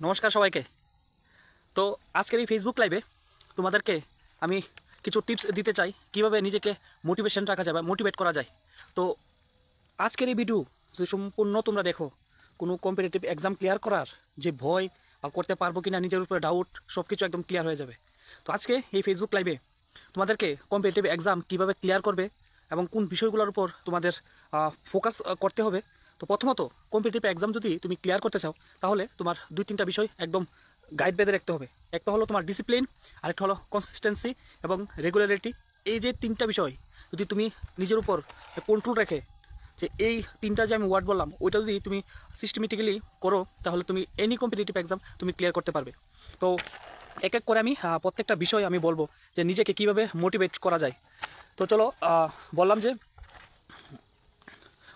নমস্কার সবাইকে। তো আজকের এই ফেসবুক লাইভে তোমাদেরকে আমি কিছু টিপস দিতে চাই কিভাবে নিজেকে মোটিভেশন রাখা যায় বা মোটিভেট করা যায়। তো আজকের এই ভিডিও যদি সম্পূর্ণ তোমরা দেখো, কোনো কম্পিটিটিভ এক্সাম ক্লিয়ার করার যে ভয় বা করতে পারবো কিনা, নিজের উপরে ডাউট, সব কিছু একদম ক্লিয়ার হয়ে যাবে। তো আজকে এই ফেসবুক লাইভে তোমাদেরকে কম্পিটিটিভ এক্সাম কীভাবে ক্লিয়ার করবে এবং কোন বিষয়গুলোর উপর তোমাদের ফোকাস করতে হবে। তো প্রথমত, কম্পিটিটিভ এক্সাম যদি তুমি ক্লিয়ার করতে চাও তাহলে তোমার দুই তিনটা বিষয় একদম গাইড বেঁধে রাখতে হবে। একটা হলো তোমার ডিসিপ্লিন, আরেকটা হলো কনসিস্টেন্সি এবং রেগুলারিটি। এই যে তিনটা বিষয় যদি তুমি নিজের উপর কন্ট্রোল রেখে, যে এই তিনটা যে আমি ওয়ার্ড বললাম ওইটা যদি তুমি সিস্টেমেটিক্যালি করো, তাহলে তুমি এনি কম্পিটিটিভ এক্সাম তুমি ক্লিয়ার করতে পারবে। তো এক এক করে আমি প্রত্যেকটা বিষয় আমি বলবো যে নিজেকে কিভাবে মোটিভেট করা যায়। তো চলো, বললাম যে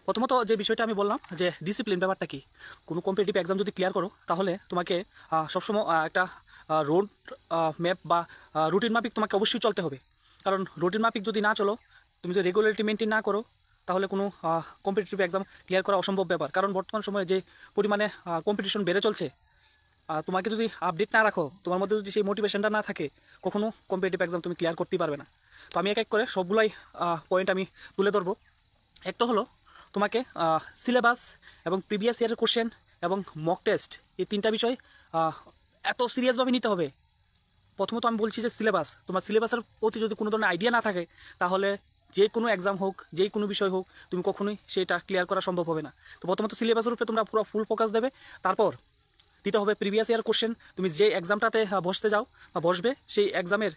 প্রথমত যে বিষয়টা আমি বললাম যে ডিসিপ্লিন ব্যাপারটা কি। কোনো কম্পিটিটিভ এক্সাম যদি ক্লিয়ার করো তাহলে তোমাকে সবসময় একটা রোড ম্যাপ বা রুটিন মাফিক তোমাকে অবশ্যই চলতে হবে। কারণ রুটিন মাফিক যদি না চলো, তুমি যদি রেগুলারিটি মেনটেন না করো, তাহলে কোনো কম্পিটিটিভ এক্সাম ক্লিয়ার করা অসম্ভব ব্যাপার। কারণ বর্তমান সময়ে যে পরিমাণে কম্পিটিশন বেড়ে চলছে, তোমাকে যদি আপডেট না রাখো, তোমার মধ্যে যদি সেই মোটিভেশনটা না থাকে, কখনো কম্পিটিটিভ এক্সাম তুমি ক্লিয়ার করতেই পারবে না। তো আমি এক এক করে সবগুলাই পয়েন্ট আমি তুলে ধরবো। একটা হলো তোমাকে সিলেবাস এবং প্রিভিয়াস ইয়ারের কোশ্চেন এবং মক টেস্ট, এই তিনটা বিষয় এত সিরিয়াসভাবে নিতে হবে। প্রথমত আমি বলছি যে সিলেবাস, তোমার সিলেবাসের প্রতি যদি কোনো ধরনের আইডিয়া না থাকে, তাহলে যে কোনো এক্সাম হোক, যেই কোনো বিষয় হোক, তুমি কখনোই সেটা ক্লিয়ার করা সম্ভব হবে না। তো প্রথমত সিলেবাসের উপরে তোমরা পুরো ফুল ফোকাস দেবে। তারপর দিতে হবে প্রিভিয়াস ইয়ার কোশ্চেন। তুমি যে এক্সামটাতে বসতে যাও বা বসবে, সেই এক্সামের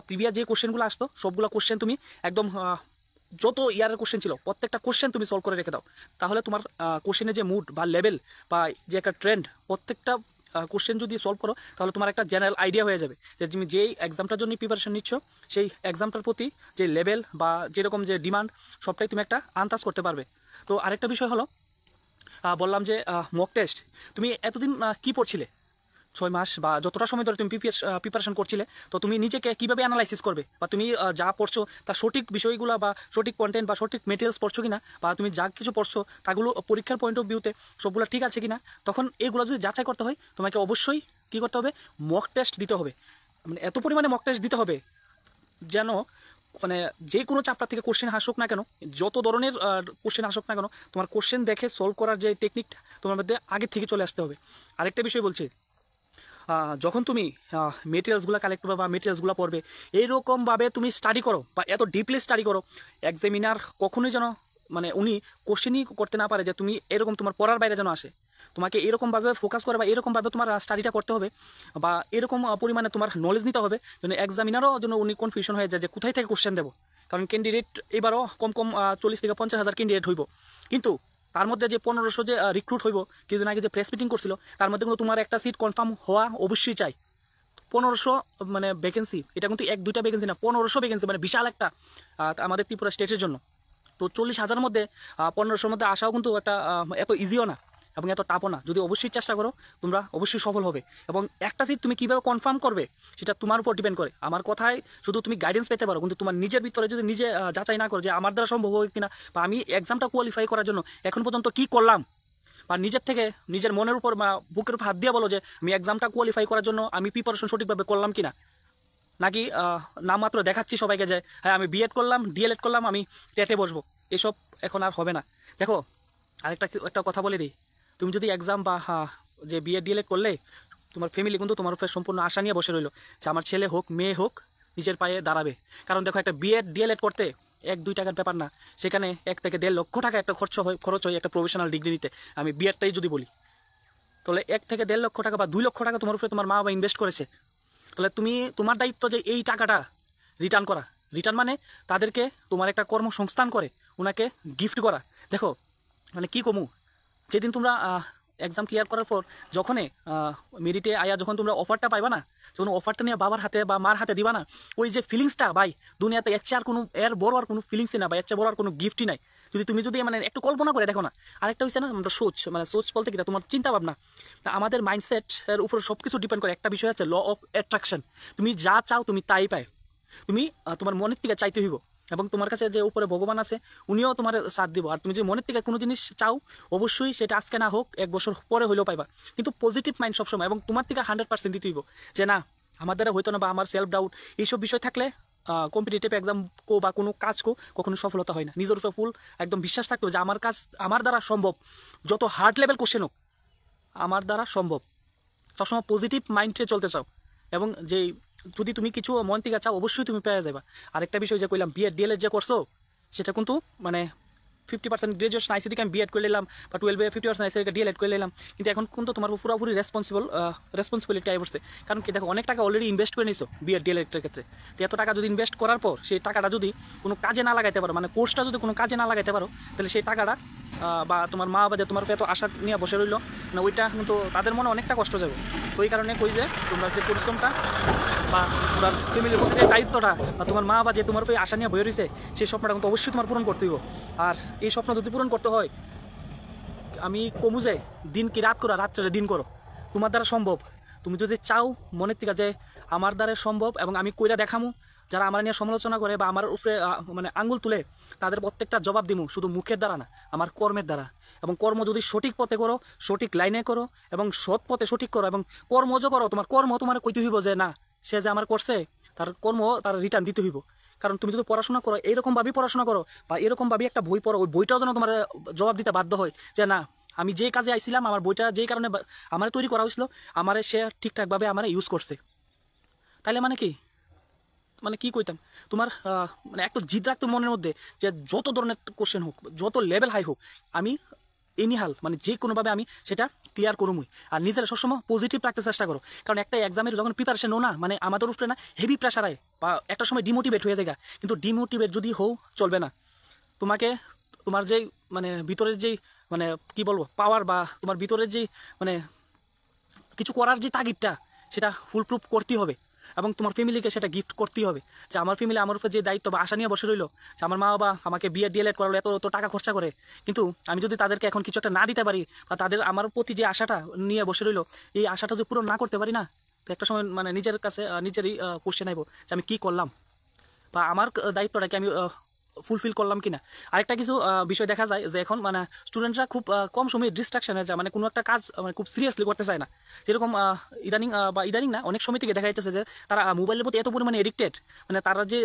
প্রিভিয়াস যে কোশ্চেনগুলো আসতো সবগুলো কোশ্চেন তুমি একদম যত ইয়ারের কোশ্চেন ছিল প্রত্যেকটা কোশ্চেন তুমি সলভ করে রেখে দাও। তাহলে তোমার কোশ্চেনের যে মুড বা লেভেল বা যে একটা ট্রেন্ড, প্রত্যেকটা কোশ্চেন যদি সলভ করো তাহলে তোমার একটা জেনারেল আইডিয়া হয়ে যাবে যে তুমি যেই এক্সামটার জন্য প্রিপারেশন নিচ্ছ, সেই এক্সামটার প্রতি যে লেভেল বা যেরকম যে ডিমান্ড, সবটাই তুমি একটা আন্দাজ করতে পারবে। তো আরেকটা বিষয় হলো, বললাম যে মক টেস্ট। তুমি এতদিন কি পড়ছিলে, 6 মাস বা যতটা সময় ধরে তুমি প্রিপারেশন করছিলে, তো তুমি নিজেকে কীভাবে অ্যানালাইসিস করবে বা তুমি যা পড়ছো তার সঠিক বিষয়গুলো বা সঠিক কন্টেন্ট বা সঠিক মেটেরিয়ালস পড়ছো কিনা, বা তুমি যা কিছু পড়ছো তাগুলো পরীক্ষার পয়েন্ট অফ ভিউতে সবগুলো ঠিক আছে কিনা, তখন এগুলো যদি যাচাই করতে হয় তোমাকে অবশ্যই কী করতে হবে, মক টেস্ট দিতে হবে। মানে এত পরিমাণে মক টেস্ট দিতে হবে যেন মানে যে কোনো চ্যাপ্টার থেকে কোশ্চেন আসুক না কেন, যত ধরনের কোশ্চেন আসুক না কেন, তোমার কোশ্চেন দেখে সলভ করার যে টেকনিকটা তোমার মধ্যে আগে থেকে চলে আসতে হবে। আরেকটা বিষয় বলছি, যখন তুমি মেটেরিয়ালসগুলো কালেক্ট করবে বা মেটেরিয়ালসগুলো পড়বে, এইরকমভাবে তুমি স্টাডি করো বা এত ডিপলি স্টাডি করো, এক্সামিনার কখনোই যেন মানে উনি কোশ্চেনই করতে না পারে যে তুমি এরকম তোমার পড়ার বাইরে যেন আসে। তোমাকে এরকমভাবে ফোকাস করে বা এরকমভাবে তোমার স্টাডিটা করতে হবে বা এরকম পরিমাণে তোমার নলেজ নিতে হবে যেন এক্সামিনারও যেন উনি কনফিউশন হয়ে যায় যে কোথায় থেকে কোশ্চেন দেবো। কারণ ক্যান্ডিডেট এবারও কম কম 40 থেকে 50 হাজার ক্যান্ডিডেট হইব, কিন্তু তার মধ্যে যে 1500 যে রিক্রুট হইব, কিছুদিন আগে যে প্রেস মিটিং করছিল, তার মধ্যে কিন্তু তোমার একটা সিট কনফার্ম হওয়া অবশ্যই চাই। 1500 মানে ভ্যাকেন্সি, এটা কিন্তু এক দুইটা ভ্যাকেন্সি না, 1500 ভ্যাকেন্সি, মানে বিশাল একটা আমাদের ত্রিপুরা স্টেটের জন্য। তো 40,000 মধ্যে 1500 মধ্যে আসাও কিন্তু একটা এত ইজিও না এবং এত টাপও না। যদি অবশ্যই চেষ্টা করো তোমরা অবশ্যই সফল হবে। এবং একটা সিট তুমি কীভাবে কনফার্ম করবে সেটা তোমার উপর ডিপেন্ড করে। আমার কথায় শুধু তুমি গাইডেন্স পেতে পারো, কিন্তু তোমার নিজের ভিতরে যদি নিজে যাচাই না করো যে আমার দ্বারা সম্ভব হবে কিনা, বা আমি এক্সামটা কোয়ালিফাই করার জন্য এখন পর্যন্ত কী করলাম, বা নিজের থেকে নিজের মনের উপর বা বুকের উপর হাত দিয়ে বলো যে আমি এক্সামটা কোয়ালিফাই করার জন্য আমি প্রিপারেশন সঠিকভাবে করলাম কিনা, নাকি নামমাত্র দেখাচ্ছি সবাইকে যে হ্যাঁ আমি বিএড করলাম, ডিএলএড করলাম, আমি টেটে বসবো। এসব এখন আর হবে না। দেখো, একটা কথা বলে দিই, তুমি যদি এক্সাম বা যে বিএড ডিএলএড করলে, তোমার ফ্যামিলি কিন্তু তোমার উপরে সম্পূর্ণ আশা নিয়ে বসে রইলো যে আমার ছেলে হোক মেয়ে হোক নিজের পায়ে দাঁড়াবে। কারণ দেখো, একটা বিএড ডিএলএড করতে 1-2 টাকার ব্যাপার না, সেখানে 1 থেকে 1.5 লক্ষ টাকা একটা খরচ হয় একটা প্রফেশনাল ডিগ্রি নিতে। আমি বিএডটাই যদি বলি, তাহলে 1 থেকে 1.5 লক্ষ টাকা বা 2 লক্ষ টাকা তোমার উপরে তোমার মা বাবা ইনভেস্ট করেছে। তাহলে তুমি, তোমার দায়িত্ব যে এই টাকাটা রিটার্ন করা। রিটার্ন মানে তাদেরকে তোমার একটা কর্মসংস্থান করে ওনাকে গিফট করা। দেখো মানে কী কমু, যেদিন তোমরা এক্সাম ক্লিয়ার করার পর যখন মেরিটে আয়া যখন তোমরা অফারটা পাইবা না, যখন অফারটা নিয়ে বাবার হাতে বা মার হাতে দিবা না, ওই যে ফিলিংসটা ভাই, দুনিয়াতে এর চেয়ে আর কোনো এর বড় আর কোনো ফিলিংসই না বা এর চেয়ে বড় আর কোনো গিফটই নাই। তুমি যদি মানে একটু কল্পনা করে দেখো না। আরেকটা হচ্ছে না, আমরা সোচ বলতে কি, তোমার চিন্তা ভাবনা, আমাদের মাইন্ডসেট এর উপর সব কিছু ডিপেন্ড করে। একটা বিষয় আছে ল অফ অ্যাট্রাকশন। তুমি যা চাও তুমি তাই পাই। তুমি তোমার মনের থেকে চাইতে হইব। এবং তোমার কাছে যে উপরে ভগবান আছে উনিও তোমার সাথ দিব। আর তুমি যদি মনের থেকে কোনো জিনিস চাও অবশ্যই সেটা আজকে না হোক 1 বছর পরে হইলেও পাইবা, কিন্তু পজিটিভ মাইন্ড সবসময়, এবং তোমার থেকে 100% দিতে হইব যে না আমার দ্বারা হইতো না, বা আমার সেলফ ডাউট এইসব বিষয় থাকলে কম্পিটিটিভ এক্সাম কো বা কোনো কাজ কো কখনো সফলতা হয় না। নিজের উপরে ফুল একদম বিশ্বাস থাকতো যে আমার কাজ আমার দ্বারা সম্ভব, যত হার্ড লেভেল কোশ্চেন হোক আমার দ্বারা সম্ভব। সবসময় পজিটিভ মাইন্ডে চলতে চাও, এবং যে যদি তুমি কিছু মন থেকে চাও অবশ্যই তুমি পেয়ে যাবা। আরেকটা বিষয় যে কইলাম বিএড ডিএলএড যে করছো সেটা কিন্তু মানে 50% গ্রাজুয়েশন আইসি থেকে আমি বিএড করে নিলাম, বা 12-এ 50% আইসি থেকে ডিএলএড করে নিলাম, কিন্তু এখন কিন্তু তোমার পুরোপুরি রেসপন্সিবিলিটি আই পড়ছে। কারণ কি দেখো, অনেক টাকা অলরেডি ইনভেস্ট করে নিছো বিএড ডিএলএডের ক্ষেত্রে। তো এত টাকা যদি ইনভেস্ট করার পর সেই টাকাটা যদি কোনো কাজে না লাগাইতে পারো, মানে কোর্সটা যদি কোনো কাজে না লাগাইতে পারো, তাহলে সেই টাকাটা বা তোমার মা বা যে তোমার এত আশা নিয়ে বসে রইলো না, ওইটা কিন্তু তাদের মনে অনেকটা কষ্ট যাবে। তো ওই কারণে কই যে তোমরা যে পরিশ্রমটা বা তোমার ফ্যামিলির প্রতি যে দায়িত্বটা, বা তোমার মা বা যে তোমার উপরে আশা নিয়ে বয়ে রয়েছে সেই স্বপ্নটা কিন্তু অবশ্যই তোমার পূরণ করতে হইব। আর এই স্বপ্ন যদি পূরণ করতে হয়, আমি কমু যে দিন কি রাত করো, রাত্রে দিন করো, তোমার দ্বারা সম্ভব। তুমি যদি চাও মনের থেকে যে আমার দ্বারা সম্ভব এবং আমি কইরা দেখামু, যারা আমার নিয়ে সমালোচনা করে বা আমার উপরে মানে আঙ্গুল তুলে তাদের প্রত্যেকটা জবাব দিমু শুধু মুখের দ্বারা না, আমার কর্মের দ্বারা। এবং কর্ম যদি সঠিক পথে করো, সঠিক লাইনে করো, এবং সৎ পথে সঠিক করো, এবং কর্মজ করো, তোমার কর্ম তোমার কইতে হইব যে না সে যে আমার করছে তার কর্ম তার রিটার্ন দিতে হইব। কারণ তুমি যদি পড়াশোনা করো এইরকমভাবেই পড়াশোনা করো, বা এরকমভাবেই একটা বই পড়ো, ওই বইটাও যেন তোমার জবাব দিতে বাধ্য হয় যে না আমি যে কাজে আইছিলাম, আমার বইটা যেই কারণে আমার তৈরি করা হয়েছিল, আমার সে ঠিকঠাকভাবে আমার ইউজ করছে। তাইলে মানে কি, মানে কি কইতাম, তোমার মানে একটা জিদ রাখতো মনের মধ্যে যে যত ধরনের কোশ্চেন হোক, যত লেভেল হাই হোক, আমি এনিহাল মানে যে কোনোভাবে আমি সেটা ক্লিয়ার করুমই। আর নিজের সবসময় পজিটিভ রাখতে চেষ্টা করো। কারণ একটা এক্সামের যখন প্রিপারেশন হো না, মানে আমাদের উপরে না হেভি প্রেশার আয়, বা একটা সময় ডিমোটিভেট হয়ে যায়। কিন্তু ডিমোটিভেট যদি হও চলবে না। তোমাকে তোমার যেই মানে ভিতরের যেই মানে কি বলবো পাওয়ার, বা তোমার ভিতরের যেই মানে কিছু করার যে তাগিদটা, সেটা ফুলপ্রুফ করতেই হবে। এবং তোমার ফ্যামিলিকে সেটা গিফট করতেই হবে যে আমার ফ্যামিলি আমার উপর যে দায়িত্ব বা আশা নিয়ে বসে রইলো, যে আমার মা বাবা আমাকে বিএড ডিএলএড করালো, এত এত টাকা খরচা করে, কিন্তু আমি যদি তাদেরকে এখন কিছু একটা না দিতে পারি, বা তাদের আমার প্রতি যে আশাটা নিয়ে বসে রইলো এই আশাটা যদি পূরণ না করতে পারি না, তো একটা সময় মানে নিজের কাছে নিজেরই কোশ্চেন আইব যে আমি কি করলাম, বা আমার দায়িত্বটাকে আমি ফুলফিল করলাম কিনা। আরেকটা কিছু বিষয় দেখা যায় যে এখন মানে স্টুডেন্টরা খুব কম সময়ে ডিস্ট্রাকশন হয়ে যায়, মানে কোনো একটা কাজ মানে খুব সিরিয়াসলি করতে চায় না। যেরকম ইদানিং বা ইদানিং না, অনেক সময় থেকে দেখা যাচ্ছে যে তারা মোবাইলের প্রতি এত পরিমাণে এডিক্টেড, মানে তারা যে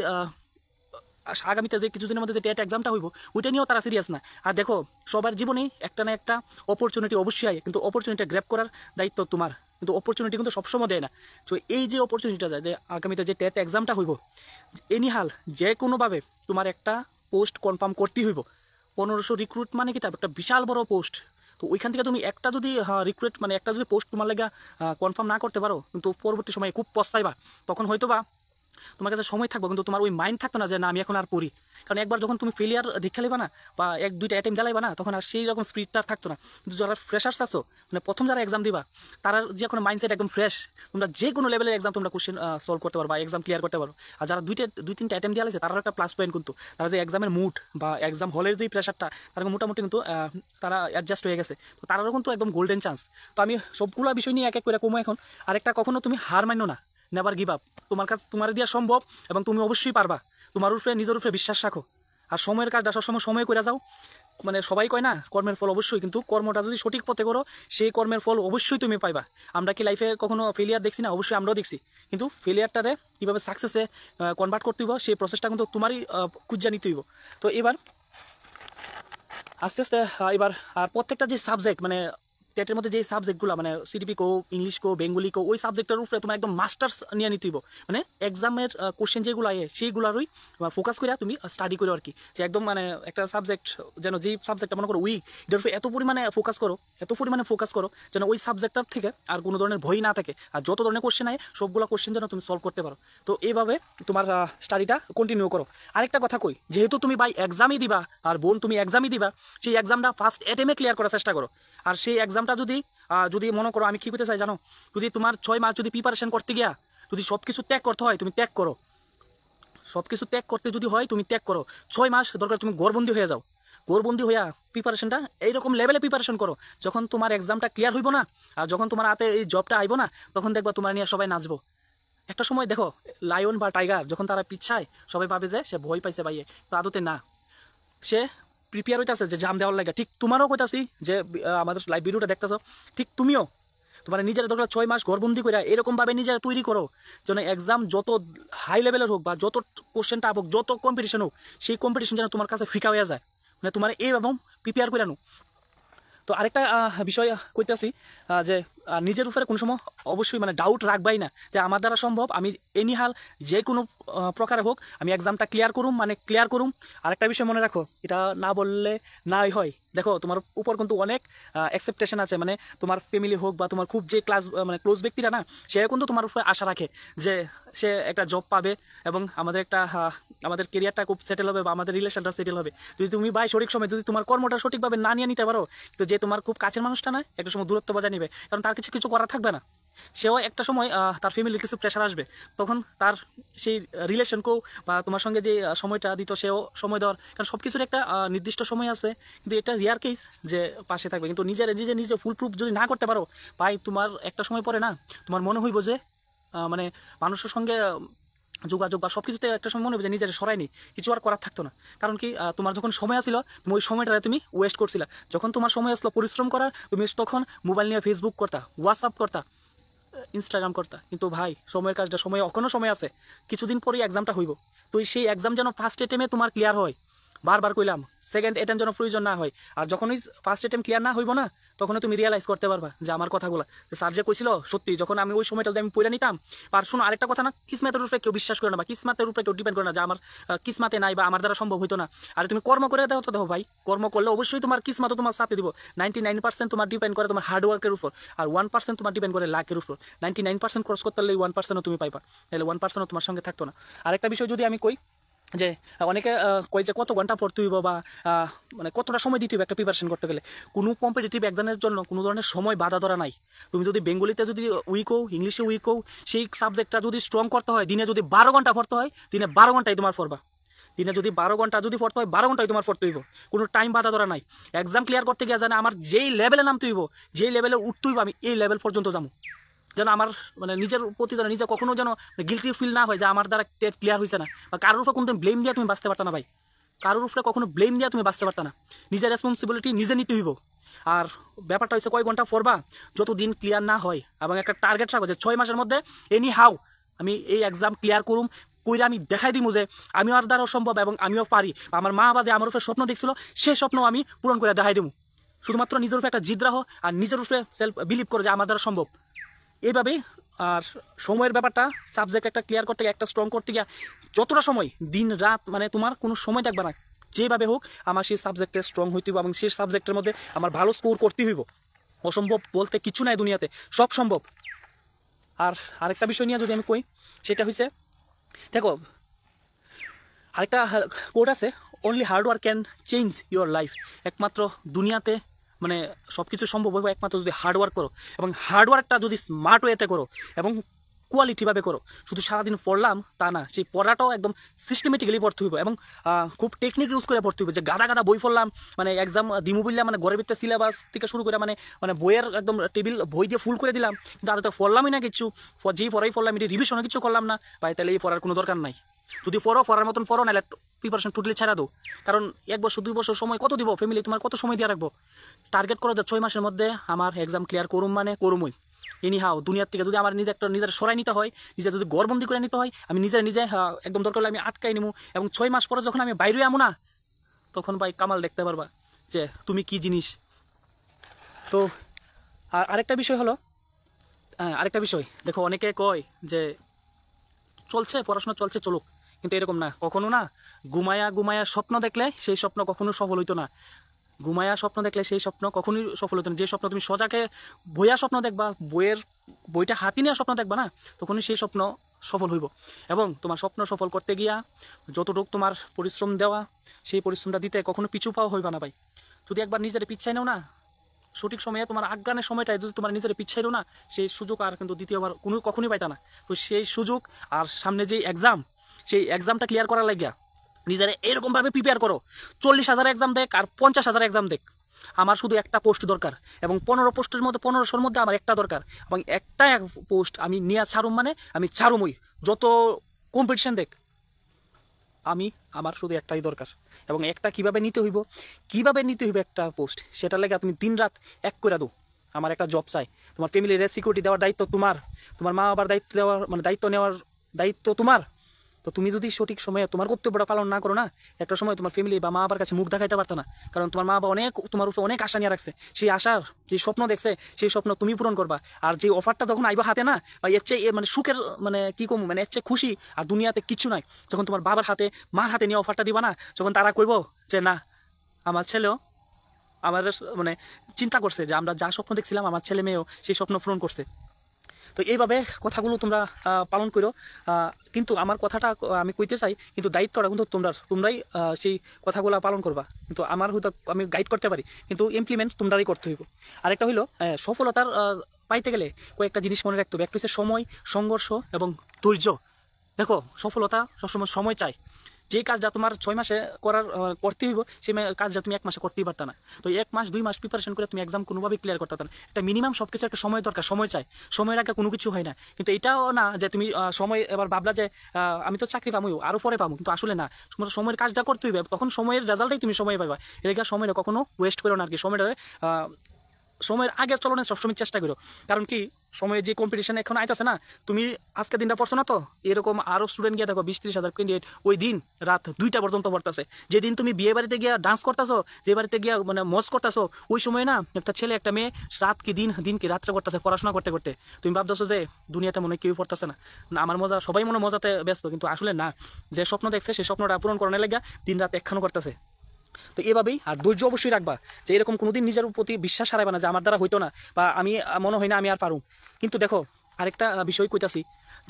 আগামীতে যে কিছুদিনের মধ্যে যে টেট এক্সামটা হইব ওইটা নিয়েও তারা সিরিয়াস না। আর দেখো সবার জীবনেই একটা না একটা অপরচুনিটি অবশ্যই হয়, কিন্তু অপরচুনিটি গ্র্যাব করার দায়িত্ব তোমার। কিন্তু অপরচুনিটি কিন্তু সবসময় দেয় না। তো এই যে অপরচুনিটিটা যায় যে আগামীতে যে টেট এক্সামটা হইব, এনিহাল যে কোনোভাবে তোমার একটা পোস্ট কনফার্ম করতেই হইব। 1500 রিক্রুট মানে কি তার একটা বিশাল বড় পোস্ট। তো ওইখান থেকে তুমি একটা যদি রিক্রুট মানে একটা যদি পোস্ট তোমার লাগা কনফার্ম না করতে পারো, কিন্তু পরবর্তী সময়ে খুব পস্তাইবা। তখন হয়তো বা তোমার কাছে সময় থাকবে, কিন্তু তোমার ওই মাইন্ড থাকতো না যে না আমি এখন আর পড়ি। কারণ একবার যখন তুমি ফেলিয়ার দীক্ষা লেবা না, বা 1-2টা অ্যাটেম্প জ্বালাইবা না, তখন আর সেই রকম স্পিডটা থাকতো না। কিন্তু যারা ফ্রেশার্স আছো, মানে প্রথম যারা এক্সাম দিবা, তারা যে কোনো মাইন্ডসেট একদম ফ্রেশ, তোমরা যে কোনো লেভেলের এক্সাম তোমরা কোশ্চেন সলভ করতে পারো বা এক্সাম ক্লিয়ার করতে পারো। আর যারা 2-3টা অ্যাটেম্প দিয়ে আছে, তারা একটা প্লাস পয়েন্ট কিন্তু তারা যে এক্সামের মুড বা এক্সাম হলের যে প্রেশারটা, তারা মোটামুটি কিন্তু তারা অ্যাডজাস্ট হয়ে গেছে। তো তারাও কিন্তু একদম গোল্ডেন চান্স। তো আমি সবগুলো বিষয় নিয়ে এক এক করে কমো এখন। আরেকটা, কখনো তুমি হার মানো না, নেভার গিভ আপ। তোমার কাছে তোমার দিয়া সম্ভব, এবং তুমি অবশ্যই পারবা। তোমার উপরে নিজের উপরে বিশ্বাস রাখো। আর সময়ের কাজটা সবসময় সময় করে যাও। মানে সবাই কয় না কর্মের ফল অবশ্যই, কিন্তু কর্মটা যদি সঠিক পথে করো সেই কর্মের ফল অবশ্যই তুমি পাইবা। আমরা কি লাইফে কখনো ফেলিয়ার দেখছি না? অবশ্যই আমরাও দেখছি। কিন্তু ফেলিয়ারটারে কীভাবে সাকসেসে কনভার্ট করতে হইব সেই প্রসেসটা কিন্তু তোমারই খুঁজা নিতে হইব। তো এবার আস্তে আস্তে এবার আর প্রত্যেকটা যে সাবজেক্ট মানে টেটের মধ্যে যে সাবজেক্টগুলো মানে সিডিপি কো, ইংলিশ কো, বেঙ্গলি কো, ওই সাবজেক্টের উপরে তোমার একদম মাস্টার্স নিয়ে নিতে হইব। মানে এক্সামের কোশ্চেন যেগুলো আয় সেইগুলোরই ফোকাস করে তুমি স্টাডি করো আর কি। যে একদম মানে একটা সাবজেক্ট যেন যেই সাবজেক্টটা মনে করো উইক, এটার উপরে এত পরিমাণে ফোকাস করো যেন ওই সাবজেক্টটার থেকে আর কোনো ধরনের ভয় না থাকে। আর যত ধরনের কোশ্চেন আয় সবগুলো কোশ্চেন যেন তুমি সলভ করতে পারো। তো এইভাবে তোমার স্টাডিটা কন্টিনিউ করো। আরেকটা কথা কই, যেহেতু তুমি ভাই এক্সামই দিবা, আর বোন তুমি এক্সামই দিবা, সেই এক্সামটা ফার্স্ট অ্যাটেম্পে ক্লিয়ার করার চেষ্টা করো। আর সেই এক্সামটা যদি মনে করো, আমি কি করতে চাই জানো, যদি তোমার 6 মাস যদি প্রিপারেশন করতে গিয়া যদি সবকিছু ত্যাগ করতে হয়, তুমি ত্যাগ করো। সবকিছু ত্যাগ করতে যদি হয় তুমি ত্যাগ করো। 6 মাস দরকার তুমি ঘরবন্দি হয়ে যাও। ঘরবন্দি হইয়া প্রিপারেশনটা এইরকম লেভেলে প্রিপারেশন করো, যখন তোমার এক্সামটা ক্লিয়ার হইব না, আর যখন তোমার হাতে এই জবটা আইব না, তখন দেখবা তোমার নিয়ে সবাই নাচবো। একটা সময় দেখো লায়ন বা টাইগার যখন তারা পিছায় সবাই ভাবে যে সে ভয় পাইছে ভাইয়ে, তো আদতে না, সে প্রিপেয়ার হইতেছে যে জাম দেওয়ার লাগে। ঠিক তোমারও কইতাছি যে আমাদের লাইভ ভিডিওটা দেখতেছো, ঠিক তুমিও তোমার নিজের দরকার 6 মাস ঘরবন্দি করে এরকমভাবে নিজেরা তৈরি করো যেন এক্সাম যত হাই লেভেলের হোক বা যত কোশ্চেন টাফ হোক, যত কম্পিটিশন হোক, সেই কম্পিটিশন যেন তোমার কাছে ফিকা হয়ে যায়, মানে তোমার এই এবং প্রিপেয়ার করে আনো। তো আরেকটা বিষয় কইতাছি যে নিজের উপরে কোনো সময় অবশ্যই মানে ডাউট রাখবাই না যে আমার দ্বারা সম্ভব, আমি এনিহাল যে কোনো প্রকারে হোক আমি এক্সামটা ক্লিয়ার করুম, মানে ক্লিয়ার করুম। আরেকটা বিষয় মনে রাখো, এটা না বললে নাই হয়, দেখো তোমার উপর কিন্তু অনেক এক্সপেকটেশন আছে, মানে তোমার ফ্যামিলি হোক বা তোমার খুব যে মানে ক্লোজ ব্যক্তিরা না, সে কিন্তু তোমার উপরে আশা রাখে যে সে একটা জব পাবে এবং আমাদের একটা আমাদের কেরিয়ারটা খুব সেটেল হবে বা আমাদের রিলেশনটা সেটেল হবে। যদি তুমি ভাই সঠিক সময় যদি তোমার কর্মটা সঠিকভাবে না নিয়ে নিতে পারো, তো যে তোমার খুব কাছের মানুষটা না একটা সময় দূরত্ব বজায় নিবে, কারণ তার কিছু কিছু করার থাকবে না। সেও একটা সময় তার ফ্যামিলির কিছু প্রেশার আসবে, তখন তার সেই রিলেশনকেও বা তোমার সঙ্গে যে সময়টা দিত সেও সময় দেওয়ার, কারণ সব কিছুর একটা নির্দিষ্ট সময় আছে। কিন্তু এটা রিয়ার কেস যে পাশে থাকবে, কিন্তু নিজে ফুল প্রুফ যদি না করতে পারো ভাই, তোমার একটা সময় পরে না তোমার মনে হইব যে মানে মানুষের সঙ্গে যোগাযোগ বা সব কিছুতে একটা সময় মনে হবে যে নিজের সরাইনি, কিছু আর করার থাকতো না। কারণ কি তোমার যখন সময় আসছিল তুমি ওই সময়টা তুমি ওয়েস্ট করছিলা, যখন তোমার সময় আসলো পরিশ্রম করার তুমি তখন মোবাইল নিয়ে ফেসবুক করতা, হোয়াটসঅ্যাপ করতা, ইনস্টাগ্রাম করতা। কিন্তু ভাই সময়ের কাজটা সময় এখনো সময় আছে, কিছুদিন পরেই এক্সামটা হইব, তো সেই এক্সাম যেন ফার্স্ট অ্যাটেম্পে তোমার ক্লিয়ার হয়, বারবার কইলাম সেকেন্ড অ্যাটেম্প যেন প্রয়োজন না হয়। আর যখনই ফার্স্ট অ্যাটেম্প ক্লিয়ার না হইব না, তখন তুমি রিয়েলাইজ করতে পারবা যে আমার কথাগুলো স্যার যে কইছিল সত্যি, যখন আমি ওই সময়টা আমি পড়ে নিতাম। আর শোনো আরেকটা কথা না, কিসমাতের উপরে কেউ বিশ্বাস করে না বা কিসমাতের উপরে কেউ ডিপেন্ড করে না যে আমার কিসমাতে নাই বা আমার দ্বারা সম্ভব হইতো না। আর তুমি কর্ম করে দাও তো দেখো ভাই, কর্ম করলে অবশ্যই তোমার কিসমাতও তোমার সাথে দিব। 99% তোমার ডিপেন্ড করে তোমার হার্ডওয়ার্কের উপর, আর 1% তোমার ডিপেন্ড করে লাকের উপর। 99% খরচ করতে পারলে 1%ও তুমি পাইবা, তাহলে 1%ও তোমার সঙ্গে থাকতো না। আরেকটা বিষয় যদি আমি কই যে অনেকে কই যে কত ঘন্টা পড়তে হইব বা মানে কতটা সময় দিতে হইব একটা প্রিপারেশন করতে গেলে, কোনো কম্পিটিটিভ এক্সামের জন্য কোনো ধরনের সময় বাধা ধরা নাই। তুমি যদি বেঙ্গলিতে যদি উইক হও, ইংলিশে উইক হও, সেই সাবজেক্টটা যদি স্ট্রং করতে হয়, দিনে যদি 12 ঘন্টা পড়তে হয়, দিনে 12 ঘন্টাই তোমার পড়বা। দিনে যদি 12 ঘন্টা যদি পড়তে হয়, 12 ঘন্টাই তোমার পড়তে হইব, কোনো টাইম বাধা ধরা নাই। এক্সাম ক্লিয়ার করতে গিয়ে জানে আমার যেই লেভেলে নামতে হইব, যেই লেভেলে উঠতে হইব, আমি এই লেভেল পর্যন্ত যাবো, যেন আমার মানে নিজের প্রতি যেন নিজে কখনো যেন গিলটি ফিল না হয় যে আমার দ্বারা টেট ক্লিয়ার হয়েছে না। বা কারোর উপরে কোনো ব্লেম দিয়ে তুমি বাঁচতে পারতা না ভাই, কারোর উপরে কখনো ব্লেম দিয়ে তুমি বাঁচতে পারতা না, নিজের রেসপন্সিবিলিটি নিজে নিতে হইব। আর ব্যাপারটা হচ্ছে কয় ঘন্টা পড়বা, যতদিন ক্লিয়ার না হয়, এবং একটা টার্গেট রাখো যে 6 মাসের মধ্যে এনি হাউ আমি এই এক্সাম ক্লিয়ার করুম, কইরা আমি দেখাই দিব যে আমিও আর দ্বারাও সম্ভব এবং আমিও পারি। আমার মা বাবা যে আমার উপরে স্বপ্ন দেখছিল সেই স্বপ্ন আমি পূরণ করে দেখাই দেবো। শুধুমাত্র নিজের উপরে একটা জিদ রাখো আর নিজের উপরে সেলফ বিলিভ করো যে আমার দ্বারা সম্ভব। এইভাবেই। আর সময়ের ব্যাপারটা, সাবজেক্ট একটা ক্লিয়ার করতে গিয়ে, একটা স্ট্রং করতে গিয়ে যতটা সময় দিন রাত মানে তোমার কোনো সময় থাকবে না, যেভাবে হোক আমার সেই সাবজেক্টে স্ট্রং হইতে হইব এবং সেই সাবজেক্টের মধ্যে আমার ভালো স্কোর করতে হইব। অসম্ভব বলতে কিছু নাই দুনিয়াতে, সব সম্ভব। আর আরেকটা বিষয় নিয়ে যদি আমি কই, সেটা হয়েছে দেখো আরেকটা কোড আছে, only hard work can change your life. একমাত্র দুনিয়াতে মানে সব কিছু সম্ভব হবে একমাত্র যদি হার্ডওয়ার্ক করো, এবং হার্ডওয়ার্কটা যদি স্মার্ট ওয়েতে করো এবং কোয়ালিটিভাবে করো। শুধু সারাদিন পড়লাম তা না, সেই পড়াটাও একদম সিস্টেমেটিক্যালি পড়তে হইব এবং খুব টেকনিক ইউজ করে পড়তে হইব। যে গাদা গাদা বই পড়লাম মানে এক্সাম দিমু বললাম, মানে ঘরের ভিতরে সিলেবাস থেকে শুরু করে মানে মানে বইয়ের একদম টেবিল বই দিয়ে ফুল করে দিলাম, কিন্তু আর তো পড়লামই না কিছু, যেই পড়াই পড়লাম এটি রিভিশনও কিছু করলাম না ভাই, তাহলে এই পড়ার কোনো দরকার নাই। যদি পড়ার মতন পড়ো, নাহলে প্রিপারেশন টোটালি ছাড়া দাও। কারণ 1 বছর 2 বছর সময় কত দিব, ফ্যামিলি তোমার কত সময় দিয়ে রাখবো। টার্গেট করো যে 6 মাসের মধ্যে আমার এক্সাম ক্লিয়ার করুম, মানে করুমই। এনি হাও দুনিয়ার থেকে যদি আমার নিজের সরাই নিতে হয়, নিজে যদি গড়বন্দি করে নিতে হয়, আমি নিজে একদম দরকার হলে আমি আটকাই নিবো। এবং 6 মাস পরে যখন আমি বাইরে আমো না, তখন ভাই কামাল দেখতে পারবা যে তুমি কি জিনিস। তো আরেকটা বিষয় হলো, আরেকটা বিষয় দেখো, অনেকে কয় যে চলছে পড়াশোনা চলছে চলুক, কিন্তু এরকম না কখনো না। ঘুমায়া ঘুমায়া স্বপ্ন দেখলে সেই স্বপ্ন কখনো সফল হইতো না। ঘুমায়া স্বপ্ন দেখলে সেই স্বপ্ন কখনোই সফল হতো না। যে স্বপ্ন তুমি সজাগে বইয়া স্বপ্ন দেখবা, বইটা হাতি নিয়ে স্বপ্ন দেখবা না, তখনই সেই স্বপ্ন সফল হইব। এবং তোমার স্বপ্ন সফল করতে গিয়া যতটুকু তোমার পরিশ্রম দেওয়া, সেই পরিশ্রমটা দিতে কখনো পিছু পাওয়া হইবা না ভাই। যদি একবার নিজের পিছাই নাও না, সঠিক সময়ে তোমার আজ্ঞানের সময়টায় যদি তোমার নিজের পিছাইলো না, সেই সুযোগ আর কিন্তু দ্বিতীয়বার কখনোই পাইতা না। তো সেই সুযোগ আর সামনে যে এক্সাম, সেই এক্সামটা ক্লিয়ার করার লাগিয়া নিজেরা এরকম ভাবে প্রিপেয়ার করো। 40,000 এক্সাম দেখ আর 50,000 এক্সাম দেখ, আমার শুধু একটা পোস্ট দরকার, এবং 15 পোস্টের মধ্যে 1500-র মধ্যে আমার একটা দরকার, এবং একটা পোস্ট আমি নিয়ে ছাড়ুম, মানে আমি ছাড়ুমই, যত কম্পিটিশন দেখ আমি, আমার শুধু একটাই দরকার। এবং একটা কিভাবে নিতে হইব একটা পোস্ট, সেটা লেগে তুমি দিন রাত এক করে দাও। আমার একটা জব চাই, তোমার ফ্যামিলির সিকিউরিটি দেওয়ার দায়িত্ব তোমার, তোমার মা বাবার দায়িত্ব দেওয়ার মানে দায়িত্ব নেওয়ার দায়িত্ব তোমার। তো তুমি যদি সঠিক সময়ে তোমার কর্তব্যটা পালন না করো না, একটা সময় তোমার ফ্যামিলি বা মা বাবার কাছে মুখ দেখাইতে পারতো না, কারণ তোমার মা বাবা অনেক তোমার উপরে অনেক আশা নিয়ে রাখছে। সেই আশার যে স্বপ্ন দেখছে, সেই স্বপ্ন তুমি পূরণ করবা। আর যে অফারটা যখন আইবা হাতে না, বা এর চেয়ে মানে সুখের মানে কি কম, মানে এর চেয়ে খুশি আর দুনিয়াতে কিছু নাই, যখন তোমার বাবার হাতে মার হাতে নিয়ে অফারটা দিবা না, যখন তারা কইব যে না, আমার ছেলেও আমাদের মানে চিন্তা করছে যে আমরা যা স্বপ্ন দেখছিলাম আমার ছেলে মেয়েও সেই স্বপ্ন পূরণ করছে। তো এইভাবে কথাগুলো তোমরা পালন করো। কিন্তু আমার কথাটা আমি কইতে চাই, কিন্তু দায়িত্বটা কিন্তু তোমরাই সেই কথাগুলো পালন করবা। কিন্তু আমার হয়তো আমি গাইড করতে পারি, কিন্তু ইমপ্লিমেন্ট তোমরাই করতে হইব। আরেকটা হইলো সফলতার পাইতে গেলে কয়েকটা জিনিস মনে রাখতে হবে। একটা হচ্ছে সময়, সংঘর্ষ এবং ধৈর্য। দেখো, সফলতা সবসময় সময় চাই। যে কাজটা তোমার 6 মাসে করতে হইব, সেই কাজটা তুমি 1 মাসে করতেই পারতা না। তো 1 মাস 2 মাস প্রিপারেশন করে তুমি এক্সাম কোনোভাবে ক্লিয়ার করতে পারতা না। একটা মিনিমাম সবকিছু একটা সময় দরকার, সময় চাই। সময়ের আগে কোনো কিছু হয় না। কিন্তু এটাও না যে তুমি সময় এবার ভাবলা যে আমি তো চাকরি পাবো আরো পরে পাবো, কিন্তু আসলে না, তোমার সময়ের কাজটা করতে হইবে, তখন সময়ের রেজাল্টই তুমি সময় পাবা। এলাকা সময়টা কখনো ওয়েস্ট করো না আর কি। সময়ের আগে চলনের সবসময় চেষ্টা করো। কারণ কি, সময়ের যে কম্পিটিশন এখন আইতাছে না, তুমি আজকে দিনটা পড়ছো না, তো এরকম আরো স্টুডেন্ট গিয়ে দেখো 20-30 হাজার ক্যান্ডিডেট ওই দিন রাত 2টা পর্যন্ত পড়তেছে। যেদিন তুমি বিয়ে বাড়িতে গিয়ে ডান্স করতেছো, যে বাড়িতে গিয়ে মানে মজ করতেছো, ওই সময় না একটা ছেলে একটা মেয়ে রাত কি দিন কি রাত্রে করতেছে পড়াশোনা করতে করতে। তুমি ভাবতেছো যে দুনিয়াতে মনে কেউ পড়তেছে না, আমার মজা, সবাই মনে মজাতে ব্যস্ত, কিন্তু আসলে না। যে স্বপ্ন দেখছে সেই স্বপ্নটা পূরণ করানোর লেগে দিন রাত একখানো করতেছে। তো এভাবেই, আর ধৈর্য অবশ্যই রাখবা, যে এরকম কোনোদিন নিজের প্রতি বিশ্বাস হারাইবা না যে আমার দ্বারা হইতো না, বা আমি মনে হয় না আমি আর পারুম। কিন্তু দেখো, আরেকটা বিষয় কইতাছি,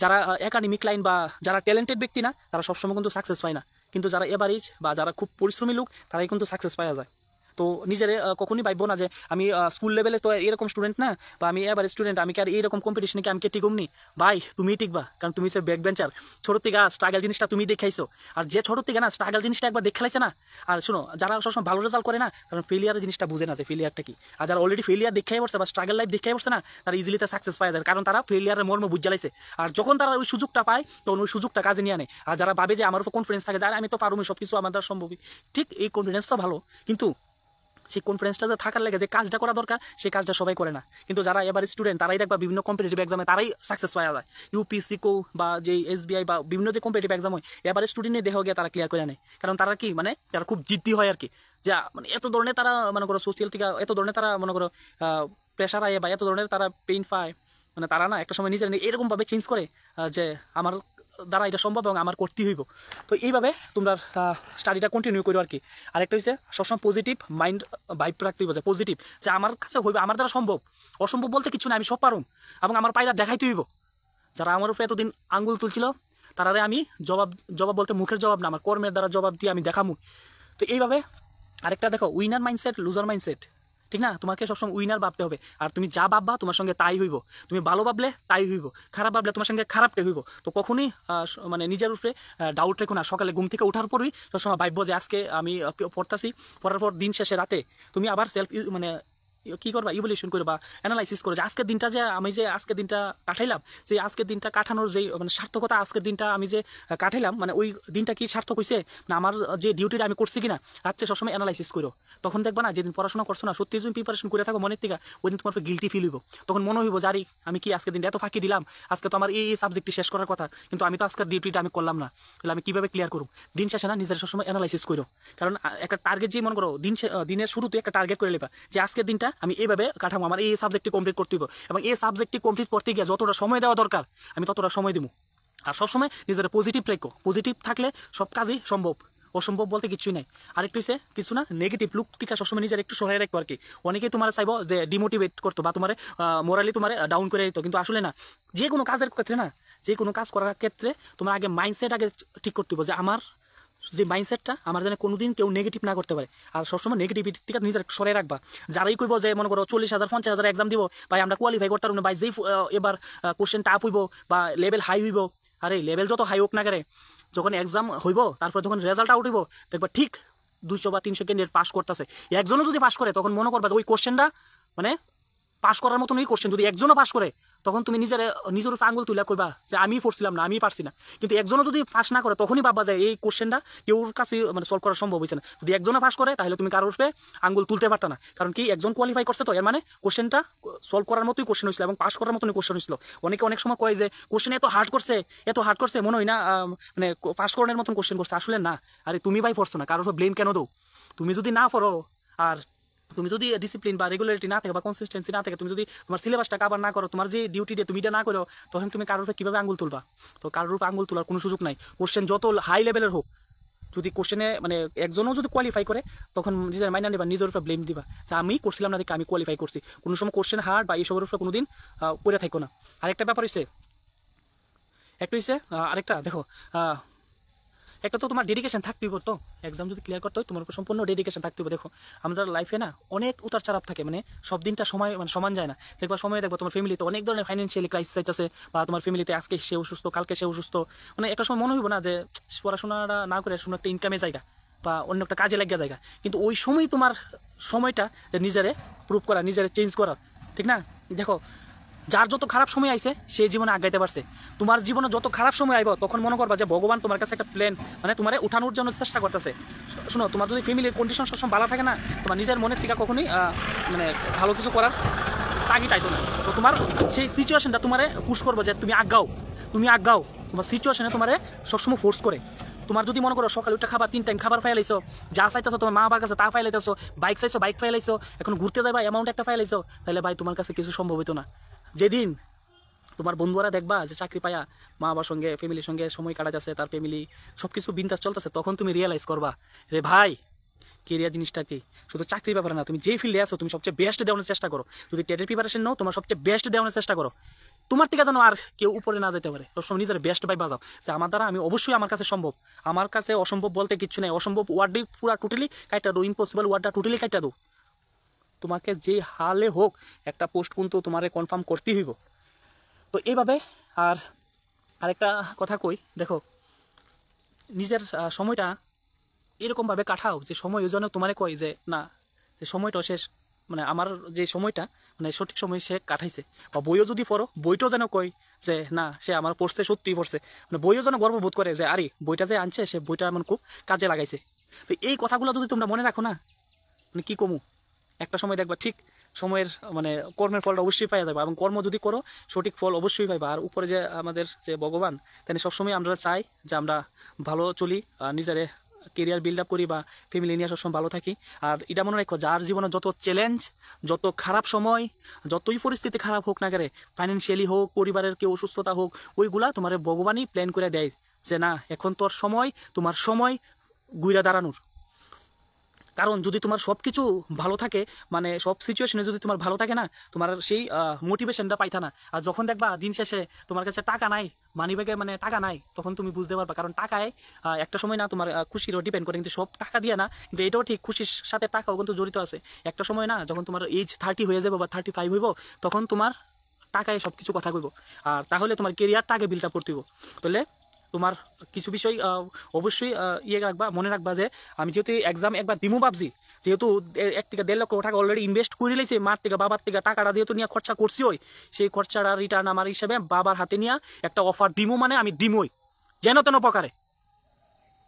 যারা একাডেমিক লাইন বা যারা ট্যালেন্টেড ব্যক্তি না, তারা সবসময় কিন্তু সাকসেস পায় না। কিন্তু যারা এভারেজ বা যারা খুব পরিশ্রমী লোক, তারাই কিন্তু সাকসেস পাওয়া যায়। তো নিজের কখনই ভাববো না যে আমি স্কুল লেভেলে তো এরকম স্টুডেন্ট না, বা আমি এভারেজ স্টুডেন্ট, আমি কি আর এইরকম কম্পিটিশনে কি আমি কে টিকুমনি? ভাই, তুমি টিকবা, কারণ তুমি হচ্ছে ব্যাক বেঞ্চার। ছোট থেকে স্ট্রাগল জিনিসটা তুমি দেখাইছো। আর যে ছোট থেকে না স্ট্রাগল জিনিসটা একবার দেখাইছে না, আর শোনো, যারা সবসময় ভালো রেজাল্ট করে না, কারণ ফেলিয়ারের জিনিসটা বুঝে না যে ফেলিয়ারটা কি। আর যারা অলরেডি ফেলিয়ার দেখাই পড়ছে বা স্ট্রাগল লাইফ দেখাই পড়ছে না, তারা ইজিলি সাকসেস পাওয়া যায়, কারণ তারা ফেলিয়ারের মর্ম বুঝ জ্বালাইছে। আর যখন তারা ওই সুযোগটা পায়, তখন ওই সুযোগটা কাজে নিয়ে আনে। আর যারা ভাবে যে আমার উপর কনফিডেন্স থাকে, যারা আমি তো পারবো, সবকিছু আমার দ্বারা সম্ভবই, ঠিক এই কনফিডেন্স তো ভালো, কিন্তু সেই কনফিডেন্সটা যে থাকার লাগে যে কাজটা করা দরকার, সেই কাজটা সবাই করে না। কিন্তু যারা এবার স্টুডেন্ট, তারাই দেখবা বিভিন্ন কম্পিটিটিভ এক্সামে তারাই সাকসেস পাওয়া যায়। ইউপিএসসি কো বা যে এসবিআই বা বিভিন্ন যে কম্পিটিটিভ এক্সাম হয়, এবার স্টুডেন্টের দেহ গিয়ে তারা ক্লিয়ার করে নেয়। কারণ তারা কি, মানে তারা খুব জিদ্দি হয় আর কি। যা মানে এত ধরনের তারা মনে করো সোশিয়াল থেকে এত ধরনের তারা মনে করো প্রেশার আয় বা এত ধরনের তারা পেইন পায়, মানে তারা না একটা সময় নিজের এরকম ভাবে চেঞ্জ করে যে আমার দ্বারা এটা সম্ভব এবং আমার করতেই হইব। তো এইভাবে তোমরা স্টাডিটা কন্টিনিউ করো আর কি। আরেকটা হচ্ছে সবসময় পজিটিভ মাইন্ড ভাইব রাখতে হইব, যে পজিটিভ, যে আমার কাছে হইবে, আমার দ্বারা সম্ভব, অসম্ভব বলতে কিছু না, আমি সব পারুম এবং আমার পায়রা দেখাইতে হইব। যারা আমার উপরে এতদিন আঙ্গুল তুলছিল, তারারে আমি জবাব বলতে মুখের জবাব না, আমার কর্মের দ্বারা জবাব দিয়ে আমি দেখামু। তো এইভাবে। আরেকটা দেখো, উইনার মাইন্ডসেট, লুজার মাইন্ডসেট, ঠিক না? তোমাকে সবসময় উইনার ভাবতে হবে। আর তুমি যা ভাববা তোমার সঙ্গে তাই হইব। তুমি ভালো ভাবলে তাই হইব, খারাপ ভাবলে তোমার সঙ্গে খারাপটাই হইব। তো কখনই মানে নিজের উপরে ডাউট রেখো না। সকালে ঘুম থেকে ওঠার পরই সবসময় ভাববো যে আজকে আমি পড়তাছি, পড়ার পর দিন শেষে রাতে তুমি আবার মানে কি করবা, ইভলিউশন করবা, অ্যানালাইসিস করো যে আজকের দিনটা যে আমি যে আজকের দিনটা কাটাইলাম, যে আজকের দিনটা কাটানোর যে মানে সার্থকতা, আজকের দিনটা আমি যে কাটাইলাম, মানে ওই দিনটা কি সার্থক হয়েছে না, আমার যে ডিউটিটা আমি করছি কিনা, রাত্রে সবসময় অ্যানালাইসিস করো। তখন দেখবা না, যেদিন পড়াশোনা করছো না, সত্যি যদি প্রিপারেশন করে থাকো মনের থেকে, ওই দিন তোমার গিলটি ফিল হইব। তখন মনে হইব জারি আমি কি আজকের দিনটা এত ফাঁকি দিলাম, আজকে তো আমার এই সাবজেক্টটি শেষ করার কথা, কিন্তু আমি তো আজকের ডিউটিটা আমি করলাম না, তাহলে আমি কিভাবে ক্লিয়ার করব? দিন শেষে না নিজের সবসময় অ্যানালাইসিস করো। কারণ একটা টার্গেট যে মনে করো, দিনের শুরুতে একটা টার্গেট করে লেবা যে আজকের দিনটা আমি এইভাবে কাঠামো, আমার এই সাবজেক্টটি কমপ্লিট করতে হইব, এবং এই সাবজেক্টটি কমপ্লিট করতে গিয়ে যতটা সময় দেওয়া দরকার আমি ততটা সময় দিব। আর সবসময় নিজের পজিটিভ রেখো। পজিটিভ থাকলে সব কাজই সম্ভব, অসম্ভব বলতে কিছুই নাই। আরেকটু হচ্ছে কিছু না, নেগেটিভ লুক থেকে সবসময় নিজের একটু সহায় রাখবো আর কি। অনেকেই তোমার চাইবো যে ডিমোটিভেট করতো বা তোমার মোরালি তোমার ডাউন করে দিত, কিন্তু আসলে না। যে কোনো কাজের ক্ষেত্রে না, যে কোনো কাজ করার ক্ষেত্রে তোমার আগে মাইন্ডসেট আগে ঠিক করতে হবে, যে আমার যে মাইন্ডসেটটা আমার যেন কোনোদিন কেউ নেগেটিভ না করতে পারে। আর সবসময় নেগেটিভিটি থেকে নিজের সরে রাখবা। যারাই কইব যে মনে করো 40,000 50,000 এক্সাম দিব, ভাই আমরা কোয়ালিফাই করতে পারবো না, ভাই যেই এবার কোশ্চেন টাফ হইব বা লেভেল হাই হইব, আরে লেভেল যত হাই হোক না করে, যখন এক্সাম হইব, তারপর যখন রেজাল্ট আউট হইব, দেখবা ঠিক 200 বা 300 ক্যান্ডিডেট পাস করতেছে, একজনও যদি পাস করে তখন মনে করবা যে ওই কোশ্চেনটা মানে পাস করার মতন ওই কোশ্চেন যদি একজনও পাস করে তখন তুমি নিজের উপর আঙুল তুলে কইবা যে আমি পড়ছিলাম না, আমি পারছি না। কিন্তু একজনও যদি পাস না করে তখনই ভাববা যায় এই কোশ্চেনটা কেউর কাছে মানে সলভ করা সম্ভব হয়েছে না। যদি একজনও পাস করে তাহলে তুমি কারোর উপরে আঙুল তুলতে পারতা না, কারণ কি একজন কোয়ালিফাই করছে, তো এর মানে কোশ্চেনটা সলভ করার মতোই কোশ্চেন হয়েছিল এবং পাস করার মতনই কোশ্চেন হয়েছিল। অনেকে অনেক সময় কয় যে কোশ্চেন এত হার্ড করছে মনে হয় না মানে পাস করানোর মতন কোশ্চেন করছে, আসলে না। আরে তুমি ভাই পড়ছো না, কারোর উপর ব্লেম কেন দো? তুমি যদি না পড়ো আর তুমি যদি ডিসিপ্লিন বা রেগুলারিটি না থাকে বা কনসিস্টেন্সি না থাকে, তুমি যদি তোমার সিলেবাসটা কাভার না করো, তোমার যে ডিউটি তুমি এটা না করো, তখন তুমি কারোর উপরে কিভাবে আঙুল তুলবা? তো কারোর উপর আঙুল তোলার কোনো সুযোগ নাই। কোশ্চেন যত হাই লেভেলের হোক, যদি কোশ্চেনে মানে একজনও যদি কোয়ালিফাই করে তখন নিজের মাইনা নিবা, নিজের উপরে ব্লেম দিবা যে আমি করছিলাম না দেখে আমি কোয়ালিফাই করছি। কোনো সময় কোশ্চেন হার্ড বা এইসবের উপরে কোনোদিন পড়ে থাকো না। আরেকটা ব্যাপার হয়েছে আরেকটা দেখো, একটা তো তোমার ডেডিকেশন থাকতে হবে। তো এক্সাম যদি ক্লিয়ার করতে হয় তোমার উপর সম্পূর্ণ ডেডিকেশন থাকতে হবে। দেখো আমাদের লাইফে না অনেক উতার চাপ থাকে, মানে সব দিনটা সময় মানে সমান যায় না। দেখবা সময় দেখবো তোমার ফ্যামিলিতে অনেক ধরনের ফাইন্যান্সিয়ালি ক্রাইসিস আছে, বা তোমার ফ্যামিলিতে আজকে সে অসুস্থ, কালকে সে অসুস্থ, মানে একটা সময় মনে হইব না যে পড়াশোনাটা না করে শুনে একটা ইনকামের জায়গা বা অন্য একটা কাজে লাগিয়ে জায়গা। কিন্তু ওই সময় তোমার সময়টা যে নিজেরে প্রুভ করা, নিজেরে চেঞ্জ করা, ঠিক না? দেখো যার যত খারাপ সময় আইছে সে জীবনে আগাইতে পারছে। তোমার জীবনে যত খারাপ সময় আইব তখন মনে করবা যে ভগবান তোমার কাছে একটা প্ল্যান মানে তোমার উঠানোর জন্য চেষ্টা করতেছে। শোনো, তোমার যদি ফ্যামিলির কন্ডিশন সবসময় ভালো থাকে না, তোমার নিজের মনের থেকে কখনোই মানে ভালো কিছু করার তাগিদ আইতো না। তো তোমার সেই সিচুয়েশনটা তোমারে পুশ করবো যে তুমি আগাও। তোমার সিচুয়েশনে তোমারে সবসময় ফোর্স করে। তোমার যদি মনে করো সকালে উঠে খাবার 3 টাইম খাবার ফাইলাইছো, যা চাইতেছো তোমার মা বাবার কাছে তা ফাইলাইতেছো, বাইক চাইছো বাইক ফাইলাইছো, এখন ঘুরতে যাবা অ্যামাউন্ট একটা ফাইলাইছো, তাহলে ভাই তোমার কাছে কিছু সম্ভব হইতো না। যেদিন তোমার বন্ধুরা দেখবা যে চাকরি পায়া মা বাবার সঙ্গে ফ্যামিলির সঙ্গে সময় কাটা যাচ্ছে, তার ফ্যামিলি সবকিছু বিন্দাস চলতেছে, তখন তুমি রিয়েলাইজ করবা রে ভাই কেরিয়ার জিনিসটা কি। শুধু চাকরির ব্যাপারে না, তুমি যে ফিল্ডে আসো তুমি সবচেয়ে বেস্ট দেওয়ার চেষ্টা করো। যদি টেটের প্রিপারেশন নাও তোমার সবচেয়ে বেস্ট দেওয়ার চেষ্টা করো। তোমার থেকে যেন আর কেউ উপরে না যেতে পারে, সবসময় নিজের বেস্ট বাই বাজাও যে আমার দ্বারা আমি অবশ্যই আমার কাছে সম্ভব। আমার কাছে অসম্ভব বলতে কিচ্ছু নেই। অসম্ভব ওয়ার্ডই পুরো টোটালি কাইটা দো, ইম্পসিবল ওয়ার্ডটা টোটালি কাইটা দো। তোমাকে যে হালে হোক একটা পোস্ট কিন্তু তোমারে কনফার্ম করতেই হইব। তো এইভাবে আর আরেকটা কথা কই, দেখো নিজের সময়টা এরকমভাবে কাটাও যে সময় ওই জন্য তোমারে কয় যে না, যে সময়টা শেষ মানে আমার যে সময়টা মানে সঠিক সময় সে কাটাইছে। বা বইও যদি পড়ো, বইটাও যেন কয় যে না সে আমার পড়ছে, সত্যিই পড়ছে, মানে বইও যেন গর্ববোধ করে যে আরে বইটা যে আনছে সে বইটা এমন খুব কাজে লাগাইছে। তো এই কথাগুলো যদি তোমরা মনে রাখো না, মানে কি কমু, একটা সময় দেখবা ঠিক সময়ের মানে কর্মের ফলটা অবশ্যই পাওয়া যাবে, এবং কর্ম যদি করো সঠিক ফল অবশ্যই পাইবা। আর উপরে যে আমাদের যে ভগবান, তাই সবসময় আমরা চাই যে আমরা ভালো চলি, নিজের কেরিয়ার বিল্ড আপ করি বা ফ্যামিলি নিয়ে সবসময় ভালো থাকি। আর এটা মনে রাখো, যার জীবনে যত চ্যালেঞ্জ, যত খারাপ সময়, যতই পরিস্থিতি খারাপ হোক না কেন, ফাইন্যান্সিয়ালি হোক, পরিবারের কেউ অসুস্থতা হোক, ওইগুলা তোমার ভগবানই প্ল্যান করে দেয় যে না এখন তোর সময়, তোমার সময় ঘুরে দাঁড়ানোর। কারণ যদি তোমার সব কিছু ভালো থাকে, মানে সব সিচুয়েশনে যদি তোমার ভালো থাকে না, তোমার সেই মোটিভেশনটা পাইতা না। আর যখন দেখবা দিন শেষে তোমার কাছে টাকা নাই, মানি ব্যাগে মানে টাকা নাই, তখন তুমি বুঝতে পারবা। কারণ টাকায় একটা সময় না তোমার খুশিরও ডিপেন্ড করে, কিন্তু সব টাকা দিয়ে না। কিন্তু এটাও ঠিক, খুশির সাথে টাকাও কিন্তু জড়িত আছে। একটা সময় না যখন তোমার এজ 30 হয়ে যাবে বা 35 হইব, তখন তোমার টাকায় সব কিছু কথা কইব। আর তাহলে তোমার কেরিয়ারটা আগে বিল্ড আপ করতে হইব। তাহলে তোমার কিছু বিষয় অবশ্যই রাখবা, মনে রাখবা যে আমি যেহেতু এক্সাম একবার দিমু ভাবছি, যেহেতু 1 থেকে 1.5 লক্ষ টাকা অলরেডি ইনভেস্ট করে লাইছি, মার থেকে বাবার থেকে টাকাটা যেহেতু নিয়ে খরচা করছি, সেই খরচাটা রিটার্ন আমার হিসেবে বাবার হাতে নিয়ে একটা অফার দিমু, মানে আমি দিমই যেন তেন প্রকারে।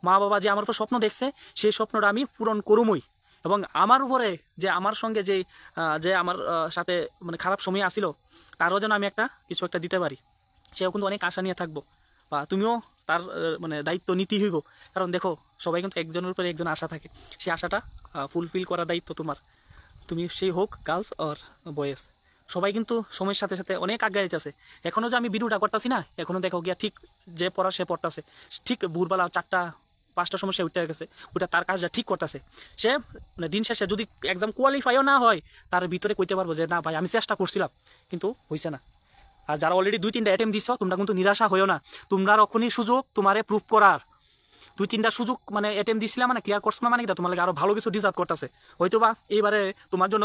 মা বাবা যে আমার উপর স্বপ্ন দেখছে সেই স্বপ্নটা আমি পূরণ করুমই। এবং আমার উপরে যে আমার সঙ্গে যে আমার সাথে মানে খারাপ সময় আসিল, তারও যেন আমি কিছু একটা দিতে পারি, সেও কিন্তু অনেক আশা নিয়ে থাকবো। বা তুমিও তার মানে দায়িত্ব নিতেই হইব। কারণ দেখো সবাই কিন্তু একজনের উপরে একজন আশা থাকে, সেই আশাটা ফুলফিল করার দায়িত্ব তোমার। তুমি সেই হোক গার্লস অর বয়েজ, সবাই কিন্তু সময়ের সাথে সাথে অনেক আগে যাচ্ছে। এখনো যে আমি ভিডিওটা করতেছি না, এখনো দেখো গিয়া ঠিক যে পড়া সে পড়তেছে, ঠিক ভোরবেলা 4টা-5টার সময় সে উঠে গেছে, ওটা তার কাজটা ঠিক করতেছে। সে মানে দিন শেষে যদি এক্সাম কোয়ালিফাইও না হয়, তার ভিতরে কইতে পারবো যে না ভাই আমি চেষ্টা করছিলাম কিন্তু হয়েছে না। আর যারা অলরেডি 2-3টা অ্যাটেম্প দিচ্ছ, তোমরা কিন্তু নিরাশা হইও না। তোমরা তখনই সুযোগ তোমারে প্রুভ করার। 2-3টা সুযোগ মানে অ্যাটেম্প দিছিলাম মানে ক্লিয়ার করছো না, মানে তোমার লাগে আরো ভালো কিছু ডিজার্ভ করতেছে। হয়তোবা এইবারে তোমার জন্য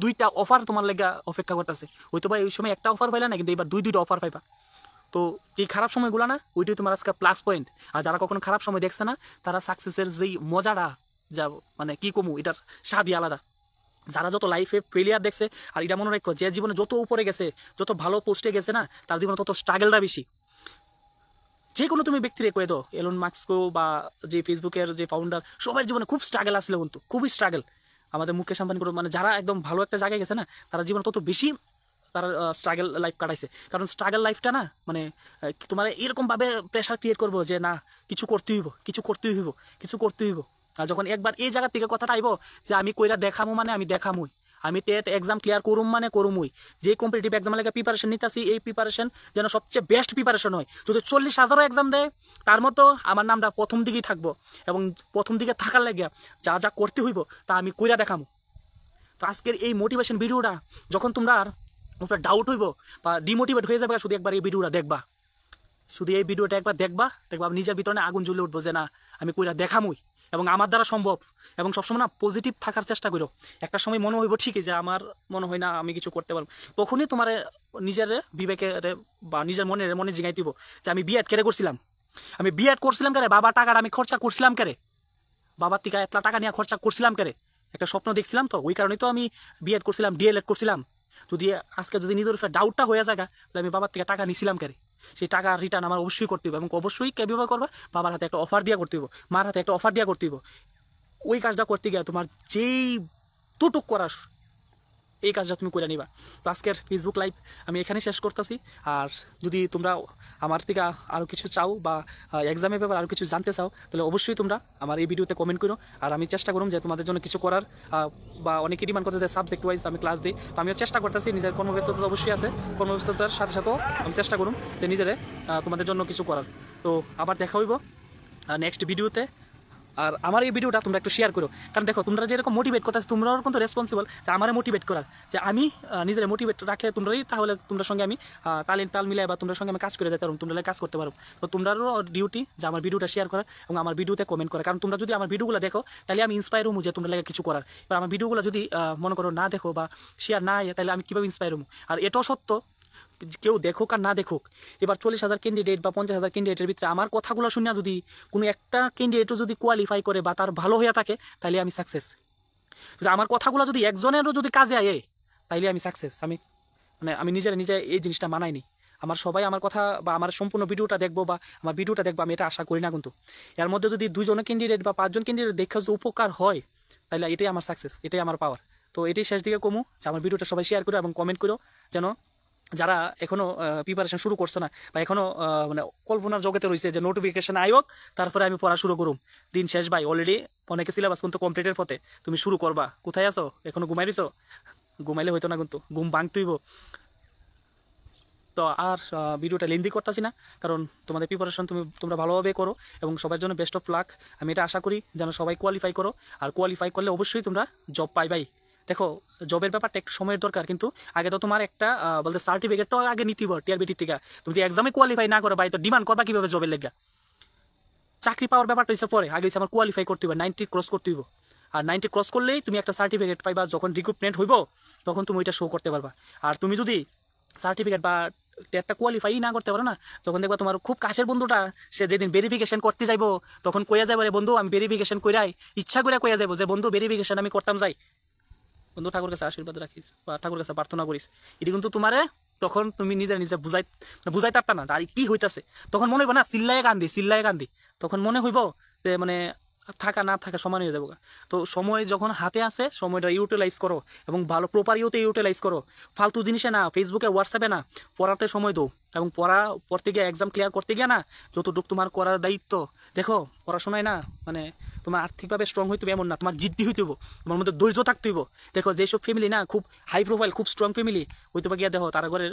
2টা অফার তোমার লাগে অপেক্ষা করতেছে। হয়তোবা এই সময় একটা অফার পাইলা না, কিন্তু এবার 2-2টা অফার পাইবা। তো যে খারাপ সময়গুলো না, ওইটাই তোমার আজকে প্লাস পয়েন্ট। আর যারা কখনো খারাপ সময় দেখছে না, তারা সাকসেসের যেই মজাটা যা মানে কি কমু, এটার স্বাদই আলাদা। যারা যত লাইফে ফেলিয়ার দেখছে, আর এটা মনে রাখো, যে জীবনে যত উপরে গেছে, যত ভালো পোস্টে গেছে না, তার জীবনে তত স্ট্রাগলটা বেশি। যে কোনো তুমি ব্যক্তি রে কয়ে দাও, এলন মাস্কো বা যে ফেসবুকের যে ফাউন্ডার, সবার জীবনে খুব স্ট্রাগল আসলে, কিন্তু খুবই স্ট্রাগল। আমাদের মুকেশ আম্বানি করে মানে যারা একদম ভালো একটা জায়গায় গেছে না, তারা জীবনে তত বেশি তারা স্ট্রাগল লাইফ কাটাইছে। কারণ স্ট্রাগল লাইফটা না মানে তোমার এরকম ভাবে প্রেশার ক্রিয়েট করবো যে না, কিছু করতে হইব, কিছু করতে হইব, কিছু করতে হইব। আর যখন একবার এই জায়গা থেকে কথাটা আইব যে আমি কইরা দেখামো, মানে আমি দেখামই, আমি টেট এক্সাম ক্লিয়ার করুম মানে করুমই, যে কম্পিটিটিভ এক্সাম লাগে প্রিপারেশন নিতেছি, এই প্রিপারেশন যেন সবচেয়ে বেস্ট প্রিপারেশন হয়। যদি 40,000 এক্সাম দেয়, তার মতো আমার নামটা প্রথম দিকেই থাকবো, এবং প্রথম দিকে থাকার লাগে যা যা করতে হইব তা আমি কইরা দেখামো। তো আজকের এই মোটিভেশন ভিডিওটা যখন তোমরা ডাউট হইব বা ডিমোটিভেট হয়ে যাবে, শুধু একবার এই ভিডিওটা দেখবা, শুধু এই ভিডিওটা একবার দেখবা, দেখবা নিজের ভিতরে আগুন জ্বলে উঠবো যে না, আমি কইরা দেখামই, এবং আমার দ্বারা সম্ভব। এবং সবসময় না পজিটিভ থাকার চেষ্টা করো। একটা সময় মনে হইব ঠিকই যে আমার মনে হয় না আমি কিছু করতে পারবো, তখনই তোমার নিজের বিবেকের বা নিজের মনে জিগাই দিব যে আমি বিএড কেড়ে করছিলাম, আমি বিএড করছিলাম কেরে, বাবা টাকাটা আমি খরচা করছিলাম কেরে, বাবার থেকে এতলা টাকা নিয়ে খরচা করছিলাম কেরে, একটা স্বপ্ন দেখছিলাম, তো ওই কারণেই তো আমি বিএড করছিলাম, ডিএলএড করছিলাম। যদি আজকে যদি নিজের উপরে ডাউটটা হয়ে যায়, তাহলে আমি বাবার থেকে টাকা নিছিলাম কেরে, সেই টাকা রিটার্ন আমার অবশ্যই করতে হবে, এবং অবশ্যই কে বিভাগ করবা, বাবার হাতে একটা অফার দিয়া করতে হইব, মার হাতে একটা অফার দিয়া করতে হইব। ওই কাজটা করতে গিয়ে তোমার যেই তুটুক করার, এই কাজটা তুমি করে নিবা। তো আজকের ফেসবুক লাইভ আমি এখানে শেষ করতেছি। আর যদি তোমরা আমার থেকে আরও কিছু চাও বা এক্সামের ব্যাপারে আরও কিছু জানতে চাও, তাহলে অবশ্যই তোমরা আমার এই ভিডিওতে কমেন্ট করো। আর আমি চেষ্টা করুম যে তোমাদের জন্য কিছু করার, বা অনেকে ডিমান্ড করতে যে সাবজেক্ট ওয়াইজ আমি ক্লাস দিই, তো আমিও চেষ্টা করতেছি। নিজের কর্মব্যস্ততা অবশ্যই আছে, কর্মব্যস্ততার সাথে সাথেও আমি চেষ্টা করুম যে নিজেরে তোমাদের জন্য কিছু করার। তো আবার দেখা হইব নেক্সট ভিডিওতে। আর আমার এই ভিডিওটা তোমরা একটু শেয়ার করো, কারণ দেখো তোমরা যেরকম মোটিভেট করতে, তোমরাও কিন্তু রেসপন্সিবল যে আমার মোটিভেট করার, যে আমি নিজের মোটিভেট রাখলে তোমরাই, তাহলে তোমরা সঙ্গে আমি তাল মিলাই বা তোমরা সঙ্গে আমি কাজ করে যেতে পারবো, তোমরা কাজ করতে পারবো। তো তোমরাও ডিউটি যে আমার ভিডিওটা শেয়ার করা এবং আমার ভিডিওতে কমেন্ট করা, কারণ তোমরা যদি আমার ভিডিওগুলো দেখো, তাহলে আমি ইন্সপায়ার হবো যে তোমরা লাগে কিছু করার। এবার আমার ভিডিওগুলো যদি মনে করো না দেখো বা শেয়ার না, তাহলে আমি কীভাবে ইন্সপায়ার হবো? আর এটাও সত্য, কেউ দেখুক আর না দেখুক, এবার 40,000 ক্যান্ডিডেট বা 50,000 ক্যান্ডিডেটের ভিতরে আমার কথাগুলো শুনে যদি কোনো একটা ক্যান্ডিডেটও যদি কোয়ালিফাই করে বা তার ভালো হয়ে থাকে, তাহলে আমি সাকসেস। যদি আমার কথাগুলো যদি একজনেরও যদি কাজে আয়, তাইলে আমি সাকসেস। আমি নিজে এই জিনিসটা মানাইনি। আমার সবাই আমার কথা বা আমার সম্পূর্ণ ভিডিওটা দেখবো বা আমার ভিডিওটা দেখবো, আমি এটা আশা করি না। কিন্তু এর মধ্যে যদি 2 জন ক্যান্ডিডেট বা 5 জন ক্যান্ডিডেট দেখে যদি উপকার হয়, তাহলে এটাই আমার সাকসেস, এটাই আমার পাওয়ার। তো এটাই শেষ দিকে কমু যে আমার ভিডিওটা সবাই শেয়ার করো এবং কমেন্ট করো, যেন যারা এখনো প্রিপারেশন শুরু করছে না বা এখনো মানে কল্পনার জগতে রয়েছে যে নোটিফিকেশন আয়োগ, তারপরে আমি পড়া শুরু করুম। দিন শেষ ভাই, অলরেডি অনেকে সিলেবাস কিন্তু কমপ্লিটের পথে, তুমি শুরু করবা। কোথায় আছো? এখনো ঘুমাই দিছো? ঘুমাইলে হইতো না, কিন্তু ঘুম ভাঙতেইব। তো আর ভিডিওটা লেন্দি করতেছি না, কারণ তোমাদের প্রিপারেশন তোমরা ভালোভাবে করো এবং সবার জন্য বেস্ট অফ লাক। আমি এটা আশা করি যেন সবাই কোয়ালিফাই করো, আর কোয়ালিফাই করলে অবশ্যই তোমরা জব পাইবাই। দেখো, জবের ব্যাপারটা একটু সময়ের দরকার, কিন্তু আগে তো তোমার একটা বলতে সার্টিফিকেটটা আগে নিতে হবে টিআরবিটির থেকে। তুমি যদি এক্সামে কোয়ালিফাই না করো ভাই, তো ডিমান্ড করবা কিভাবে জবের লেগা? চাকরি পাওয়ার ব্যাপারটা হচ্ছে পরে, আগে আমার কোয়ালিফাই করতে হবে, 90 ক্রস করতে হইব। আর 90 ক্রস করলেই তুমি একটা সার্টিফিকেট পাইবা, যখন রিক্রুটমেন্ট হইব তখন তুমি ওইটা শো করতে পারবা। আর তুমি যদি সার্টিফিকেট বা একটা কোয়ালিফাই না করতে পারো না, যখন দেখবা তোমার খুব কাছের বন্ধুটা সে যেদিন ভেরিফিকেশন করতে যাইবো, তখন কইয়া যাবো রে বন্ধু আমি ভেরিফিকেশন কইরাই, ইচ্ছা করে কইয়া যাবো যে বন্ধু ভেরিফিকেশন আমি করতাম যাই। বন্ধু ঠাকুর কাছে আশীর্বাদ রাখিস বা ঠাকুর কাছে প্রার্থনা করিস, এটি কিন্তু তোমারে তখন তুমি নিজে বুঝাই পারতা না আর কি হইতাছে। তখন মনে হইব না চিল্লায় কান্দি, তখন মনে হইব যে মানে থাকা না থাকা সমান হয়ে যাবো। তো সময় যখন হাতে আসে, সময়টা ইউটিলাইজ করো এবং ভালো প্রপার ইউটিলাইজ করো। ফালতু জিনিসে না, ফেসবুকে হোয়াটসঅ্যাপে না, পড়াতে সময় দাও। এবং পড়তে গিয়ে এক্সাম ক্লিয়ার করতে গিয়ে না, যতটুকু তোমার করার দায়িত্ব, দেখো পড়াশোনায় না মানে তোমার আর্থিকভাবে স্ট্রং হইতে হবে এমন না, তোমার জিদ্দি হইতে হইব, তোমার মধ্যে ধৈর্য থাকতে হইব। দেখো যেসব ফ্যামিলি না খুব হাই প্রোফাইল, খুব স্ট্রং ফ্যামিলি, হয়তো বা গিয়ে দেখো তারা ঘরের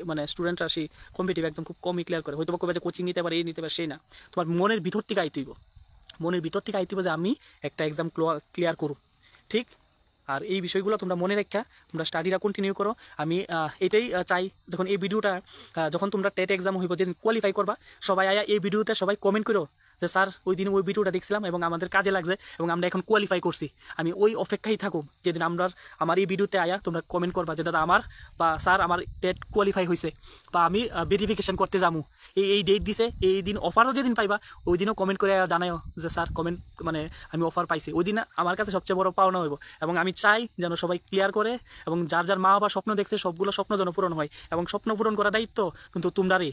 মানে স্টুডেন্টরা সেই কম্পিটিটিভ এক্সাম খুব কমই ক্লিয়ার করে, হয়তো বা কবে যে কোচিং নিতে পারে, এই নিতে পারে, সেই না। তোমার মনের ভিতর থেকে আইতে হইব, মনের ভিতর থেকে আইতে হবে যে আমি একটা এক্সাম ক্লিয়ার করুম। ঠিক আর এই বিষয়গুলো তোমরা মনে রাখা তোমরা স্টাডিটা কন্টিনিউ করো। আমি এটাই চাই, যখন এই ভিডিওটা যখন তোমরা টেট এক্সাম হইব, যেদিন কোয়ালিফাই করবা, সবাই আয়া এই ভিডিওতে সবাই কমেন্ট করো যে স্যার ওই দিন ওই ভিডিওটা দেখছিলাম এবং আমাদের কাজে লাগছে এবং আমরা এখন কোয়ালিফাই করছি। আমি ওই অপেক্ষায় থাকুক যেদিন আমার এই ভিডিওতে আয়া তোমরা কমেন্ট করবা যে দাদা আমার বা স্যার আমার টেট কোয়ালিফাই হয়েছে বা আমি ভেরিফিকেশন করতে যাবো, এই ডেট দিছে, এই দিন অফারও যেদিন পাইবা ওই দিনও কমেন্ট করে জানাও যে স্যার কমেন্ট মানে আমি অফার পাইছি। ওই দিন আমার কাছে সবচেয়ে বড় পাওনা হইব এবং আমি চাই যেন সবাই ক্লিয়ার করে এবং যার যার মা বাবা স্বপ্ন দেখছে সবগুলো স্বপ্ন যেন পূরণ হয় এবং স্বপ্ন পূরণ করার দায়িত্ব কিন্তু তোমরারই।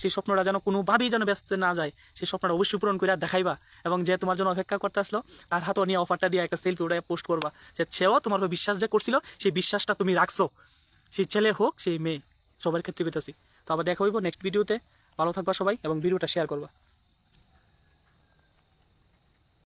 সেই স্বপ্নটা যেন কোনোভাবেই যেন ব্যস্ত না যায়, সেই স্বপ্নটা অবশ্যই পূরণ করে দেখাইবা এবং যে তোমার জন্য অপেক্ষা করতে আসলো তার হাতও নিয়ে অফারটা দিয়ে একটা সেলফি ওটা পোস্ট করবা যে সেও তোমার উপর বিশ্বাস যে করছিল সেই বিশ্বাসটা তুমি রাখছো, সেই ছেলে হোক সেই মেয়ে সবার ক্ষেত্রে পেতেছি। তো আবার দেখা হইব নেক্সট ভিডিওতে। ভালো থাকবা সবাই এবং ভিডিওটা শেয়ার করবা।